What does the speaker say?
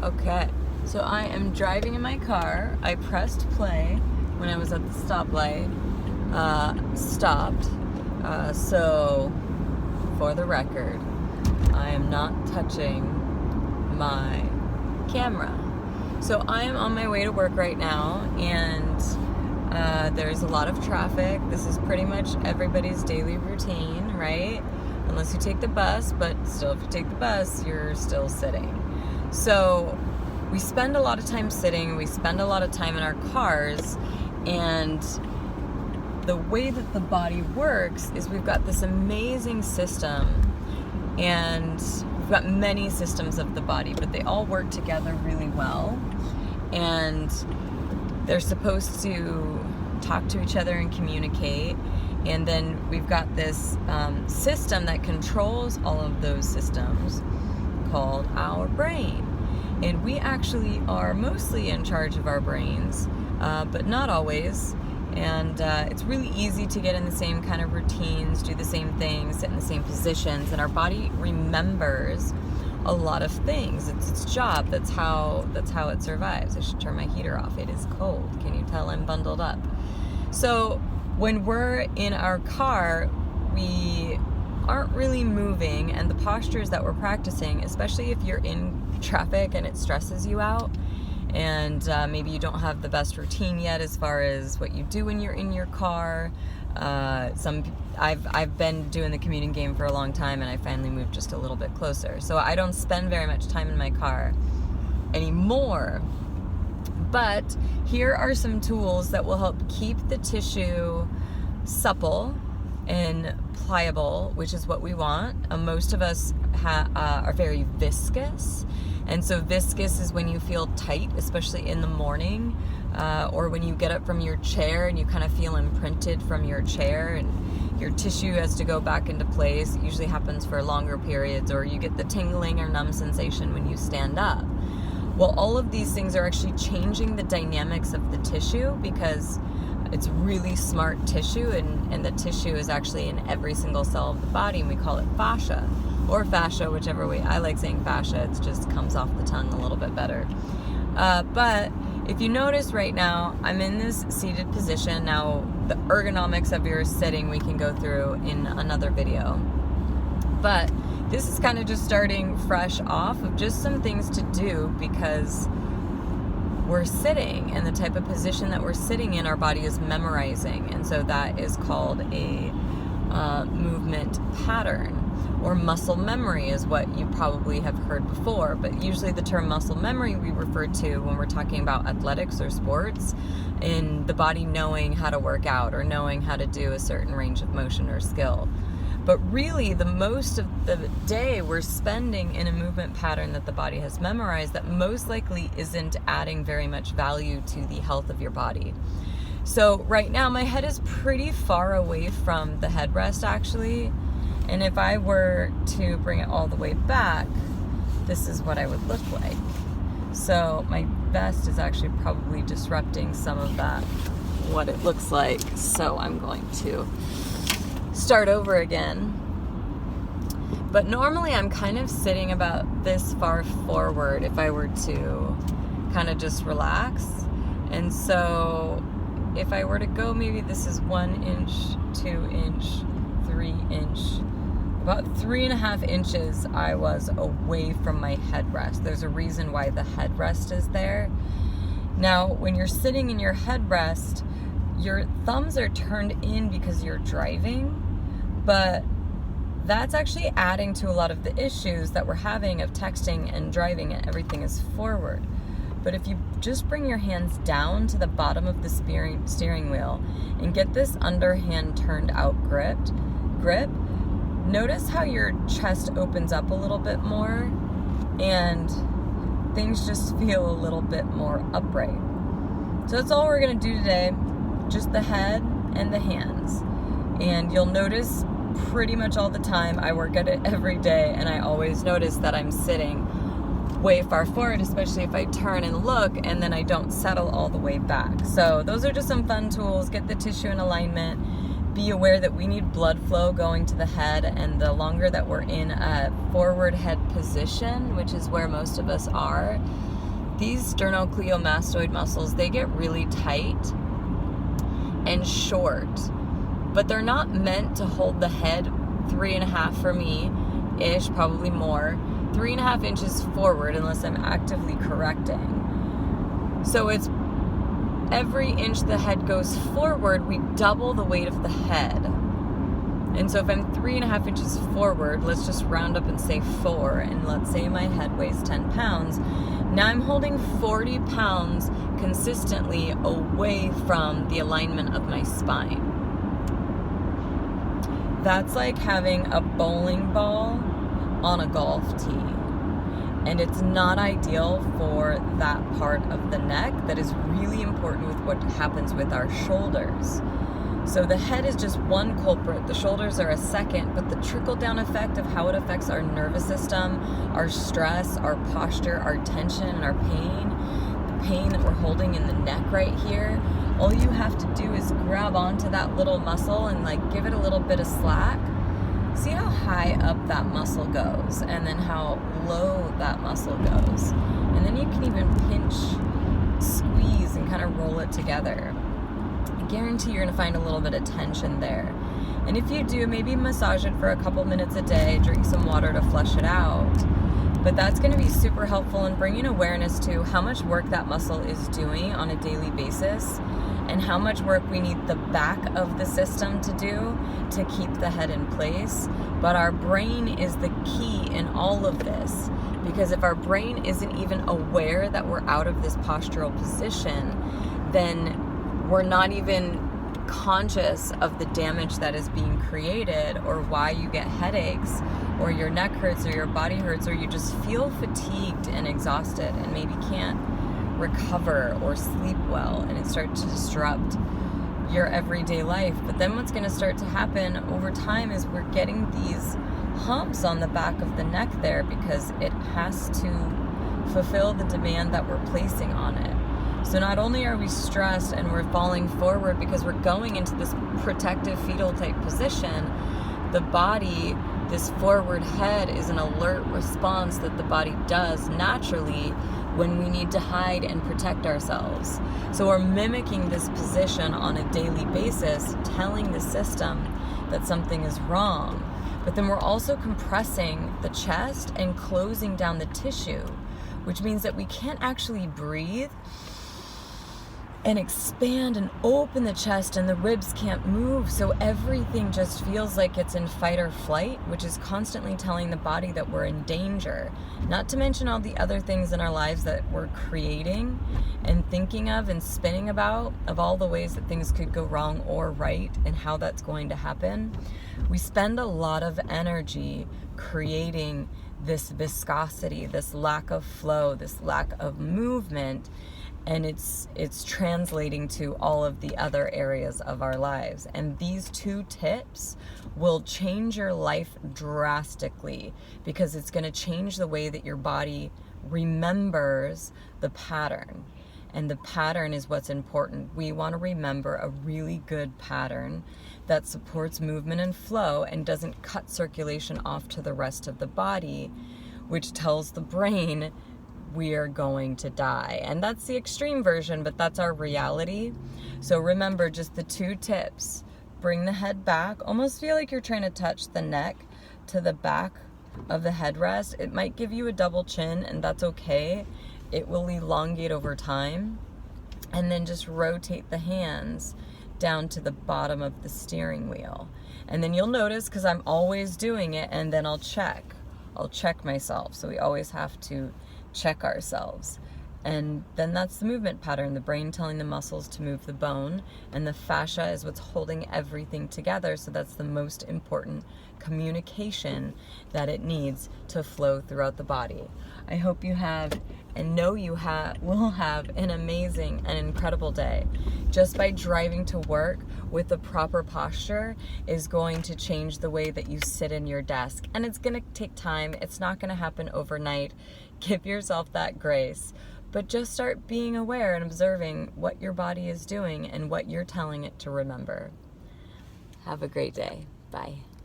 Okay, so I am driving in my car. I pressed play when I was at the stoplight, stopped. So, for the record, I am not touching my camera. So I am on my way to work right now, and there's a lot of traffic. This is pretty much everybody's daily routine, right? Unless you take the bus, but still, if you take the bus, you're still sitting. So we spend a lot of time sitting, we spend a lot of time in our cars, and the way that the body works is we've got this amazing system, and we've got many systems of the body, but they all work together really well, and they're supposed to talk to each other and communicate. And then we've got this system that controls all of those systems called our brain. And we actually are mostly in charge of our brains, but not always. And it's really easy to get in the same kind of routines, do the same things, sit in the same positions, and our body remembers a lot of things. It's its job. That's how it survives. I should turn my heater off. It is cold. Can you tell I'm bundled up? So when we're in our car, we aren't really moving, and the postures that we're practicing, especially if you're in traffic and it stresses you out, and maybe you don't have the best routine yet as far as what you do when you're in your car. I've been doing the commuting game for a long time, and I finally moved just a little bit closer. So I don't spend very much time in my car anymore. But here are some tools that will help keep the tissue supple and pliable, which is what we want. Most of us are very viscous. And so viscous is when you feel tight, especially in the morning, or when you get up from your chair and you kind of feel imprinted from your chair and your tissue has to go back into place. It usually happens for longer periods, or you get the tingling or numb sensation when you stand up. Well, all of these things are actually changing the dynamics of the tissue, because it's really smart tissue, and the tissue is actually in every single cell of the body, and we call it fascia, or fascia, whichever way. I like saying fascia. It just comes off the tongue a little bit better. But if you notice right now, I'm in this seated position. Now, the ergonomics of your sitting we can go through in another video. But this is kind of just starting fresh off of just some things to do, because we're sitting, and the type of position that we're sitting in, our body is memorizing. And so that is called a movement pattern, or muscle memory is what you probably have heard before. But usually the term muscle memory we refer to when we're talking about athletics or sports, in the body knowing how to work out or knowing how to do a certain range of motion or skill. But really, the most of the day we're spending in a movement pattern that the body has memorized that most likely isn't adding very much value to the health of your body. So right now, my head is pretty far away from the headrest, actually. And if I were to bring it all the way back, this is what I would look like. So my vest is actually probably disrupting some of that, what it looks like. So I'm going to start over again. But normally I'm kind of sitting about this far forward if I were to kind of just relax. And so if I were to go, maybe this is 1 inch, 2 inch, 3 inch, about 3.5 inches I was away from my headrest. There's a reason why the headrest is there. Now, when you're sitting in your headrest, your thumbs are turned in because you're driving, but that's actually adding to a lot of the issues that we're having of texting and driving, and everything is forward. But if you just bring your hands down to the bottom of the steering wheel and get this underhand turned out grip, notice how your chest opens up a little bit more and things just feel a little bit more upright. So that's all we're gonna do today, just the head and the hands. And you'll notice pretty much all the time, I work at it every day, and I always notice that I'm sitting way far forward, especially if I turn and look, and then I don't settle all the way back. So those are just some fun tools. Get the tissue in alignment. Be aware that we need blood flow going to the head, and the longer that we're in a forward head position, which is where most of us are, these sternocleidomastoid muscles, they get really tight and short, but they're not meant to hold the head 3.5 for me ish, probably more, 3.5 inches forward unless I'm actively correcting. So it's every inch the head goes forward, we double the weight of the head. And so if I'm 3.5 inches forward, let's just round up and say 4, and let's say my head weighs 10 pounds. Now I'm holding 40 pounds consistently away from the alignment of my spine. That's like having a bowling ball on a golf tee. And it's not ideal for that part of the neck that is really important with what happens with our shoulders. So the head is just one culprit, the shoulders are a second, but the trickle-down effect of how it affects our nervous system, our stress, our posture, our tension, and our pain, the pain that we're holding in the neck right here, all you have to do is grab onto that little muscle and like give it a little bit of slack. See how high up that muscle goes, and then how low that muscle goes. And then you can even pinch, squeeze, and kind of roll it together. I guarantee you're gonna find a little bit of tension there. And if you do, maybe massage it for a couple minutes a day, drink some water to flush it out. But that's gonna be super helpful in bringing awareness to how much work that muscle is doing on a daily basis, and how much work we need the back of the system to do to keep the head in place. But our brain is the key in all of this, because if our brain isn't even aware that we're out of this postural position, then we're not even conscious of the damage that is being created, or why you get headaches, or your neck hurts, or your body hurts, or you just feel fatigued and exhausted and maybe can't recover or sleep well, and it starts to disrupt your everyday life. But then what's going to start to happen over time is we're getting these humps on the back of the neck there, because it has to fulfill the demand that we're placing on it. So not only are we stressed and we're falling forward because we're going into this protective fetal type position, the body, this forward head, is an alert response that the body does naturally when we need to hide and protect ourselves. So we're mimicking this position on a daily basis, telling the system that something is wrong. But then we're also compressing the chest and closing down the tissue, which means that we can't actually breathe and expand and open the chest, and the ribs can't move. So everything just feels like it's in fight or flight, which is constantly telling the body that we're in danger. Not to mention all the other things in our lives that we're creating and thinking of and spinning about, of all the ways that things could go wrong or right and how that's going to happen. We spend a lot of energy creating this viscosity, this lack of flow, this lack of movement, and it's translating to all of the other areas of our lives. And these 2 tips will change your life drastically, because it's going to change the way that your body remembers the pattern. And the pattern is what's important. We want to remember a really good pattern that supports movement and flow and doesn't cut circulation off to the rest of the body, which tells the brain we are going to die. And that's the extreme version, but that's our reality. So remember just the 2 tips. Bring the head back. Almost feel like you're trying to touch the neck to the back of the headrest. It might give you a double chin, and that's okay. It will elongate over time. And then just rotate the hands down to the bottom of the steering wheel. And then you'll notice, because I'm always doing it, and then I'll check myself. So we always have to check ourselves. And then that's the movement pattern, the brain telling the muscles to move the bone, and the fascia is what's holding everything together. So that's the most important communication that it needs to flow throughout the body. I hope you have, and know you will have, an amazing and incredible day. Just by driving to work with the proper posture is going to change the way that you sit in your desk. And it's going to take time. It's not going to happen overnight. Give yourself that grace. But just start being aware and observing what your body is doing and what you're telling it to remember. Have a great day. Bye.